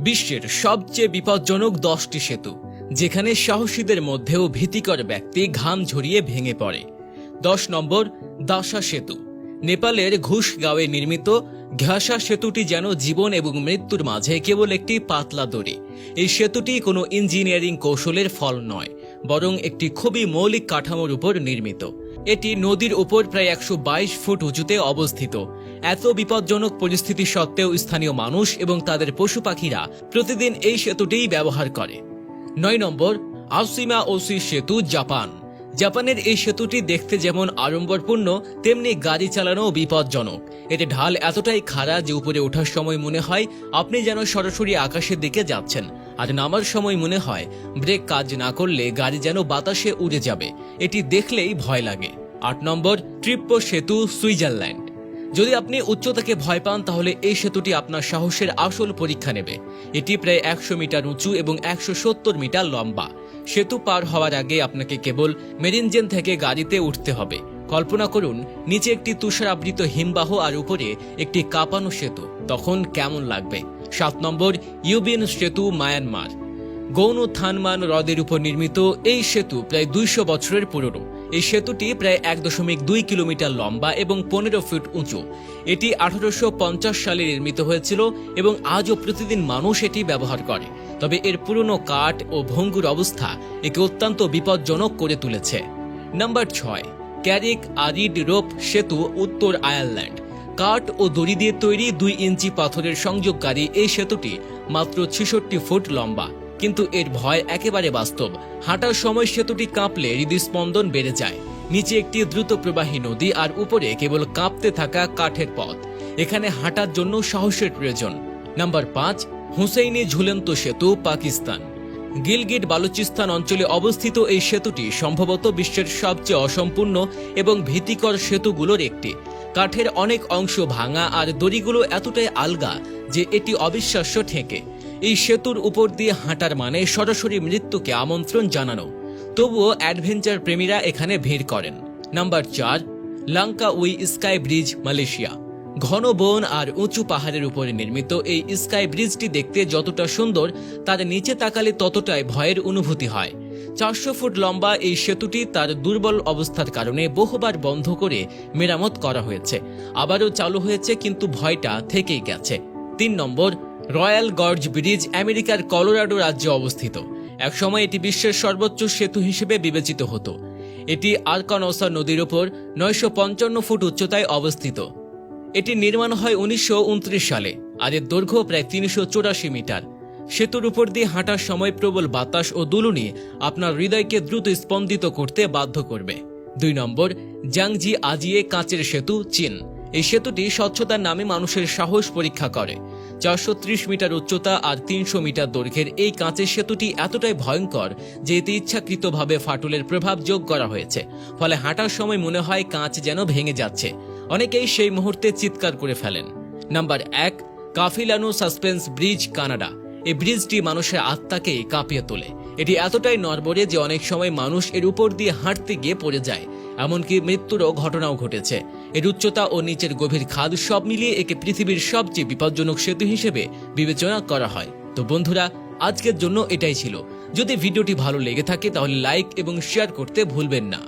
বিশ্বের সবচেয়ে বিপজ্জনক 10টি সেতু, যেখানে সাহসীদের মধ্যেও ভীতিকর ব্যক্তি ঘাম ঝরিয়ে ভেঙে পড়ে। 10 নম্বর, দাসা সেতু। নেপালের ঘুষগাঁওয়ে নির্মিত ঘাসা সেতুটি যেন জীবন এবং মৃত্যুর মাঝে কেবল একটি পাতলা দড়ি। এই সেতুটি কোনো ইঞ্জিনিয়ারিং কৌশলের ফল নয়, বরং একটি খুবই মৌলিক কাঠামোর উপর নির্মিত। এটি নদীর উপর প্রায় 122 ফুট উঁচুতে অবস্থিত। এত বিপজ্জনক পরিস্থিতি সত্ত্বেও স্থানীয় মানুষ এবং তাদের পশু পাখিরা প্রতিদিন এই সেতুটিই ব্যবহার করে। 9 নম্বর, আওসিমা ওসি সেতু, জাপান। জাপানের এই সেতুটি দেখতে যেমন আড়ম্বরপূর্ণ, তেমনি গাড়ি চালানো বিপজ্জনক। এতে ঢাল এতটাই খাড়া যে উপরে ওঠার সময় মনে হয় আপনি যেন সরাসরি আকাশের দিকে যাচ্ছেন, আর নামার সময় মনে হয় ব্রেক কাজ না করলে গাড়ি যেন বাতাসে উড়ে যাবে। এটি দেখলেই ভয় লাগে। 8 নম্বর, ট্রিপ্পো সেতু, সুইজারল্যান্ড। যদি আপনি উচ্চতাকে ভয় পান তাহলে এই সেতুটি আপনার সাহসের আসল পরীক্ষা নেবে। এটি প্রায় 100 মিটার উঁচু এবং 170 মিটার লম্বা। সেতু পার হওয়ার আগে আপনাকে কেবল মেরিনজেন থেকে গাড়িতে উঠতে হবে। কল্পনা করুন, নিচে একটি তুষারাবৃত হিমবাহ আর উপরে একটি কাঁপানো সেতু, তখন কেমন লাগবে। 7 নম্বর, ইউবিন সেতু, মায়ানমার। গৌণ থানমান হ্রদের উপর নির্মিত এই সেতু প্রায় 200 বছরের পুরনো। এই সেতুটি প্রায় 1.2 কিলোমিটার লম্বা এবং 15 ফুট উঁচু। এটি 1850 সালে নির্মিত হয়েছিল এবং আজও প্রতিদিন মানুষ এটি ব্যবহার করে। তবে এর পুরনো কাঠ ও ভঙ্গুর অবস্থা একে অত্যন্ত বিপজ্জনক করে তুলেছে। নাম্বার 6, ক্যারিক আরিড রোপ সেতু, উত্তর আয়ারল্যান্ড। কাঠ ও দড়ি দিয়ে তৈরি 2 ইঞ্চি পাথরের সংযোগকারী এই সেতুটি মাত্র 66 ফুট লম্বা, কিন্তু এর ভয় একেবারে বাস্তব। হাঁটার সময় সেতুটি কাঁপলে হৃদস্পন্দন বেড়ে যায়। নিচে একটি দ্রুত প্রবাহী নদী আর উপরে কেবল কাঁপতে থাকা কাঠের পথ। এখানে হাঁটার জন্য সাহসের প্রয়োজন। নাম্বার 5, হুসেইনি ঝুলন্ত সেতু, পাকিস্তান। গিলগিট বালুচিস্তান অঞ্চলে অবস্থিত এই সেতুটি সম্ভবত বিশ্বের সবচেয়ে অসম্পূর্ণ এবং ভীতিকর সেতুগুলোর একটি। কাঠের অনেক অংশ ভাঙা আর দড়িগুলো এতটাই আলগা যে এটি অবিশ্বাস্য ঠেকে। এই সেতুর উপর দিয়ে হাঁটার মানে সরাসরি মৃত্যুকে আমন্ত্রণ জানানো। তবুও অ্যাডভেঞ্চার প্রেমীরা এখানে ভিড় করেন। Number 4, Langkawi sky bridge, Malaysia. ঘন বন আর উঁচু পাহাড়ের উপরে নির্মিত এই স্কাই ব্রিজটি দেখতে যতটা সুন্দর, তার নিচে তাকালে ততটাই ভয়ের অনুভূতি হয়। 400 ফুট লম্বা এই সেতুটি তার দুর্বল অবস্থার কারণে বহুবার বন্ধ করে মেরামত করা হয়েছে, আবারও চালু হয়েছে, কিন্তু ভয়টা থেকেই গেছে। 3 নম্বর, রয়্যাল গর্জ ব্রিজ, আমেরিকার কলোরাডো রাজ্যে অবস্থিত। একসময় এটি বিশ্বের সর্বোচ্চ সেতু হিসেবে বিবেচিত হতো। এটি আরকানসা নদীর ওপর 955 ফুট উচ্চতায় অবস্থিত। এটি নির্মাণ হয় 1929 সালে আর এর দৈর্ঘ্য প্রায় 384 মিটার। সেতুর উপর দিয়ে হাঁটার সময় প্রবল বাতাস ও দুলুনি আপনার হৃদয়কে দ্রুত স্পন্দিত করতে বাধ্য করবে। 2 নম্বর, জাংজি আজিয়ে কাঁচের সেতু, চীন। এই সেতুটি স্বচ্ছতার নামে মানুষের সাহস পরীক্ষা করে। 430 মিটার উচ্চতা আর 300 মিটার দৈর্ঘ্যের এই কাঁচের সেতুটি এতটাই ভয়ঙ্কর যে এতে ইচ্ছাকৃতভাবে ফাটলের প্রভাব যোগ করা হয়েছে। ফলে হাঁটার সময় মনে হয় কাঁচ যেন ভেঙে যাচ্ছে। অনেকেই সেই মুহূর্তে চিৎকার করে ফেলেন। Number 1, Capilano suspension bridge, Canada. এই ব্রিজটি মানুষের আত্মাকে কাঁপিয়ে তোলে। এটি এতটাই নড়বড়ে যে অনেক সময় মানুষ এর উপর দিয়ে হাঁটতে গিয়ে পড়ে যায়, এমনকি মৃত্যুরও ঘটনাও ঘটেছে। এর উচ্চতা ও নিচের গভীর খাদ সব মিলিয়ে একে পৃথিবীর সবচেয়ে বিপজ্জনক সেতু হিসেবে বিবেচনা করা হয়। তো বন্ধুরা, আজকের জন্য এটাই ছিল। যদি ভিডিওটি ভালো লেগে থাকে তাহলে লাইক এবং শেয়ার করতে ভুলবেন না।